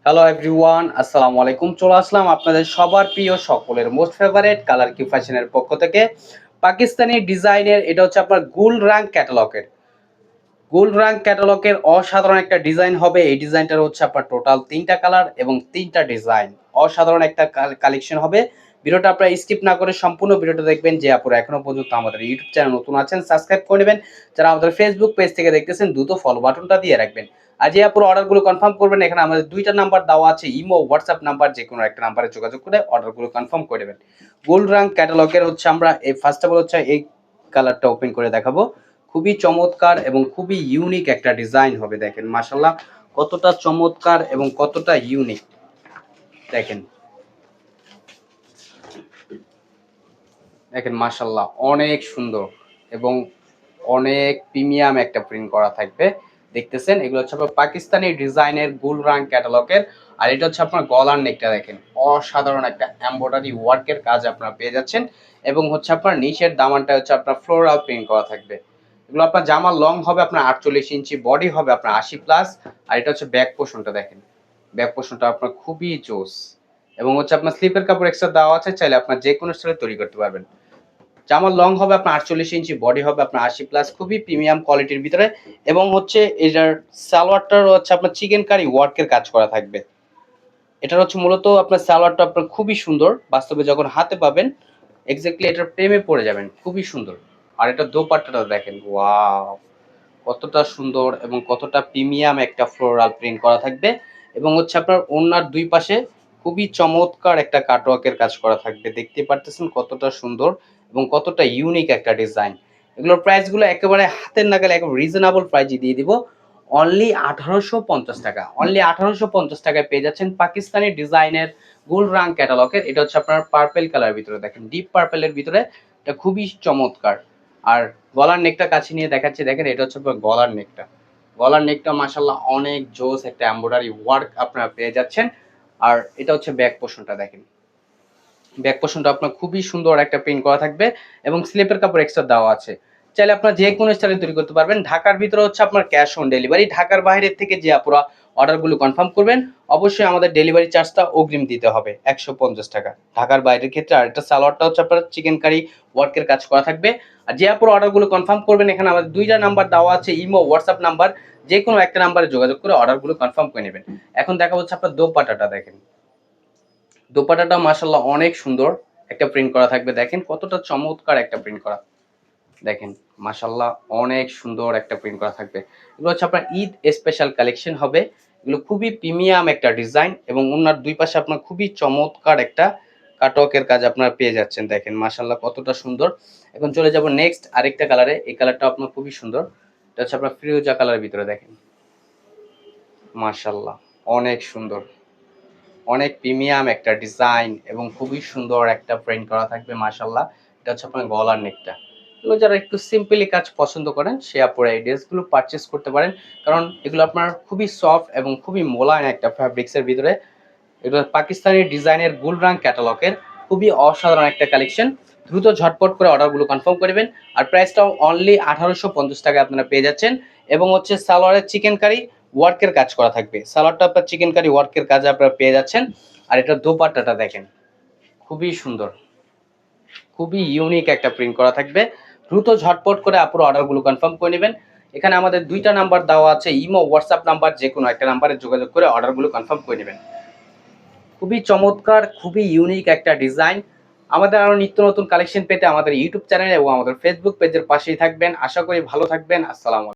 Hello everyone, আসসালামু আলাইকুম। চলে আসলাম আপনাদের সবার প্রিয় সকলের মোস্ট ফেভারিট কালার কিউ ফ্যাশনের পক্ষ থেকে পাকিস্তানি ডিজাইনের। এটা হচ্ছে আপনার গোল্ড রাং ক্যাটালগের অসাধারণ একটা ডিজাইন হবে। এই ডিজাইনটার হচ্ছে আপনার টোটাল 3টা কালার এবং 3টা ডিজাইন। অসাধারণ একটা কালেকশন হবে। ভিডিওটা আপনারা স্কিপ না করে সম্পূর্ণ ভিডিওটা দেখবেন। যে আপনারা এখনো পর্যন্ত আমাদের ইউটিউব চ্যানেল নতুন আছেন, সাবস্ক্রাইব করে নেবেন। যারা আমাদের ফেসবুক পেজ থেকে দেখতেছেন, দ্রুত ফলো বাটনটা দিয়ে রাখবেন। আর যে আপনারা অর্ডারগুলো কনফার্ম করবেন, এখানে আমাদের 2টা নাম্বার দেওয়া আছে, ইমো হোয়াটসঅ্যাপ নাম্বার, যে কোনো একটা নাম্বারে যোগাযোগ করে অর্ডারগুলো কনফার্ম করে নেবেন। গোল্ড রাং ক্যাটালগের হচ্ছে আমরা এই ফার্স্ট অফ অল হচ্ছে এই কালারটা ওপেন করে দেখাবো। খুবই চমৎকার এবং খুবই ইউনিক একটা ডিজাইন হবে। দেখেন মাশাআল্লাহ কতটা চমৎকার এবং কতটা ইউনিক। দেখেন দেখেন মাশাআল্লাহ অনেক সুন্দর এবং অনেক প্রিমিয়াম একটা প্রিন্ট করা থাকবে। দেখতেছেন এগুলো হচ্ছে আপনার পাকিস্তানি ডিজাইনের গোল্ড রাং ক্যাটালগের। আর এটা হচ্ছে আপনার গলার নেকটা দেখেন, অসাধারণ একটা এমব্রয়ডারি ওয়ার্কের কাজ আপনারা পেয়ে যাচ্ছেন। এবং হচ্ছে আপনার নিচের দামানটা হচ্ছে আপনার ফ্লোরাল প্রিন্ট করা থাকবে। এগুলো আপনার জামার লং হবে আপনার 48 ইঞ্চি, বডি হবে আপনার 80+। আর এটা হচ্ছে ব্যাক পোর্শনটা দেখেন, ব্যাক পোর্শনটা আপনার খুবই জোস। এবং হচ্ছে আপনার স্লিপের কাপড় এক্সট্রা দেওয়া আছে, চাইলে আপনার যে কোনো স্টাইলে তৈরি করতে পারবেন। জামার লং হবে আপনার 48 ইঞ্চি, বডি হবে আপনার 80+, খুবই প্রিমিয়াম কোয়ালিটির ভিতরে। এবং হচ্ছে এটার সালোয়ারটার হচ্ছে আপনার চিকেন কারি ওয়ার্কের কাজ করা থাকবে। এটার হচ্ছে মূলত আপনার সালোয়ারটা আপনার খুবই সুন্দর, বাস্তবে যখন হাতে পাবেন এক্স্যাক্টলি এটার প্রেমে পড়ে যাবেন, খুবই সুন্দর। আর এটা দোপাট্টাটা দেখেন, ওয়াও কতটা সুন্দর এবং কতটা প্রিমিয়াম একটা ফ্লোরাল প্রিন্ট করা থাকবে। এবং হচ্ছে আপনার ওড়নার দুই পাশে খুবই চমৎকার একটা কাটওয়ার্কের কাজ করা থাকবে। দেখতে পারতেছেন কতটা সুন্দর এবং কতটা ইউনিক একটা ডিজাইন। এগুলোর প্রাইসগুলো একেবারে হাতের নাগালে একদম রিজনেবল প্রাইসে দিয়ে দিব। অনলি 1850 টাকা, অনলি 1850 টাকায় পেয়ে যাচ্ছেন পাকিস্তানি ডিজাইনের গোল্ড রাং ক্যাটালগের। এটা হচ্ছে আপনার পার্পেল কালার ভিতরে, দেখেন ডিপ পার্পেলের ভিতরে, এটা খুবই চমৎকার। আর গলার নেকটা কাছে নিয়ে দেখাচ্ছি, দেখেন এটা হচ্ছে গলার নেকটা। গলার নেকটা মাশাআল্লাহ অনেক জোস একটা এমব্রয়ডারি ওয়ার্ক আপনারা পেয়ে যাচ্ছেন। আর এটা হচ্ছে ব্যাক পোর্শনটা দেখেন, ব্যাক পোর্শনটা আপনার খুবই সুন্দর একটা প্রিন্ট করা থাকবে এবং স্লিপের কাপড় এক্সট্রা দেওয়া আছে। চাইলে আপনার যে কোনো স্টাইলে তৈরি করতে পারবেন। ঢাকার ভিতরে হচ্ছে আপনার ক্যাশ অন ডেলিভারি। ঢাকার বাইরের থেকে যে আপুরা অর্ডারগুলো কনফার্ম করবেন, অবশ্যই আমাদের ডেলিভারি চার্জটা অগ্রিম দিতে হবে 150 টাকা ঢাকার বাইরের ক্ষেত্রে। আর এটা সালোয়ারটা হচ্ছে আপনার চিকেন কারি ওয়ার্কের কাজ করা থাকবে। আর যে আপুরা অর্ডারগুলো কনফার্ম করবেন, এখানে আমাদের 2টা নাম্বার দেওয়া আছে, ইমো হোয়াটসঅ্যাপ নাম্বার, যে কোনো একটা নাম্বারে যোগাযোগ করে অর্ডারগুলো কনফার্ম করে নেবেন। এখন দেখা হচ্ছে আপনার দোপাট্টাটা দেখেন, দোপাট্টাটা মাশাআল্লাহ অনেক সুন্দর একটা প্রিন্ট করা থাকবে। দেখেন কতটা চমৎকার একটা প্রিন্ট করা, দেখেন মাশাআল্লাহ অনেক সুন্দর একটা প্রিন্ট করা থাকবে। এগুলো হচ্ছে আপনার ঈদ স্পেশাল কালেকশন হবে। এগুলো খুবই প্রিমিয়াম একটা ডিজাইন এবং ওনার দুই পাশে আপনার খুবই চমৎকার একটা কাটওয়ার্কের কাজ আপনারা পেয়ে যাচ্ছেন। দেখেন মাশাআল্লাহ কতটা সুন্দর। এখন চলে যাব নেক্সট আরেকটা কালারে। এই কালারটা আপনার খুবই সুন্দর, এটা হচ্ছে আপনার ফিরোজা কালারের ভিতরে। দেখেন মাশাআল্লাহ অনেক সুন্দর, অনেক প্রিমিয়াম একটা ডিজাইন এবং খুবই সুন্দর একটা প্রিন্ট করা থাকবে মাশাআল্লাহ। এটা হচ্ছে আপনার গলার নেকটা। এগুলো যারা একটু সিম্পলি কাজ পছন্দ করেন, সে আপনারা এই ড্রেসগুলো পারচেস করতে পারেন, কারণ এগুলো আপনার খুবই সফট এবং খুবই মোলায়েম একটা ফ্যাব্রিক্সের ভিতরে। এগুলো পাকিস্তানি ডিজাইনের গোল্ড রাং ক্যাটালগের খুবই অসাধারণ একটা কালেকশন। দ্রুত ঝটপট করে অর্ডারগুলো কনফার্ম করবেন। আর প্রাইসটাও অনলি 1850 টাকায় আপনারা পেয়ে যাচ্ছেন। এবং হচ্ছে সালোয়ারের চিকেন কারি ওয়ার্কের কাজ করা থাকবে। সালোয়ারটা আপনার চিকেন কারি ওয়ার্কের কাজে আপনারা পেয়ে যাচ্ছেন। আর এটা দোপাট্টাটা দেখেন, খুবই সুন্দর, খুবই ইউনিক একটা প্রিন্ট করা থাকবে। দ্রুত ঝটপট করে আপনারা অর্ডারগুলো কনফার্ম করে নেবেন। এখানে আমাদের 2টা নাম্বার দেওয়া আছে, ইমো হোয়াটসঅ্যাপ নাম্বার, যে কোনো একটা নাম্বারে যোগাযোগ করে অর্ডারগুলো কনফার্ম করে নেবেন। খুবই চমৎকার, খুবই ইউনিক একটা ডিজাইন। আমাদের আরো নিত্য নতুন কালেকশন পেতে আমাদের ইউটিউব চ্যানেল এবং আমাদের ফেসবুক পেজের পাশেই থাকবেন। আশা করি ভালো থাকবেন। আসসালামু আলাইকুম।